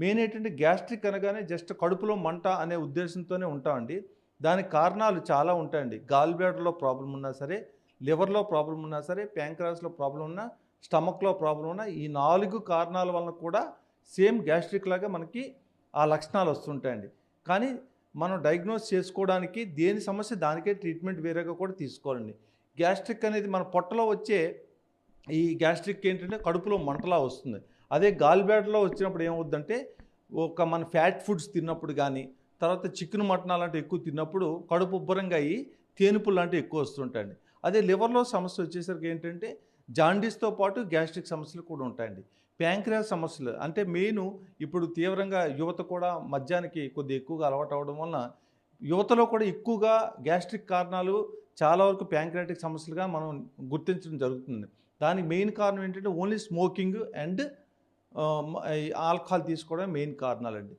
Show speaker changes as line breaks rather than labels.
Main ఏంటంటే gastric అనగానే just కడుపులో మంట అనే ఉద్దేశంతోనే ఉంటామండి. దానికి కారణాలు చాలా ఉంటాయండి. గాల్ బ్లాడర్‌లో ప్రాబ్లమ్ ఉన్నా సరే, లివర్‌లో ప్రాబ్లమ్ ఉన్నా సరే, ప్యాంక్రియాస్‌లో ప్రాబ్లమ్ ఉన్నా, స్టమక్‌లో ప్రాబ్లమ్ ఉన్నా ఈ 4 కారణాల వలన కూడా సేమ్ గ్యాస్ట్రిక్ లాగా మనకి ఆ లక్షణాలు వస్తుంటాయండి. కానీ మనం డయాగ్నోస్ చేసుకోవడానికి దేని సమస్య దానికే ట్రీట్మెంట్ వేరేగా కూడా తీసుకోవాలండి. గ్యాస్ట్రిక్ అనేది మన పొట్టలో వచ్చే ఈ గ్యాస్ట్రిక్ ఏంటంటే కడుపులో మంటలా వస్తుంది. అదే గాల్ బ్లాడర్‌లో వచ్చినప్పుడు ఏమవుద్దంటే, మన ఫ్యాట్ ఫుడ్స్ తిన్నప్పుడు గానీ, తర్వాత చికెను, మటన్ అలాంటివి ఎక్కువ తిన్నప్పుడు కడుపు ఉబ్బరంగా అయ్యి తేనుపులు లాంటివి ఎక్కువ వస్తుంటాయండి. అదే లివర్‌లో సమస్య వచ్చేసరికి ఏంటంటే, జాండీస్‌తో పాటు గ్యాస్ట్రిక్ సమస్యలు కూడా ఉంటాయండి. ప్యాంక్రియాస్ సమస్యలు అంటే మెయిను ఇప్పుడు తీవ్రంగా యువత కూడా మద్యానికి కొద్దిగా ఎక్కువగా అలవాటు అవ్వడం వలన, యువతలో కూడా ఎక్కువగా గ్యాస్ట్రిక్ కారణాలు చాలా వరకు ప్యాంక్రియాటిక్ సమస్యలుగా మనం గుర్తించడం జరుగుతుంది. దానికి మెయిన్ కారణం ఏంటంటే ఓన్లీ స్మోకింగ్ అండ్ ఈ ఆల్కహాల్ తీసుకోవడమే మెయిన్ కారణాలండి.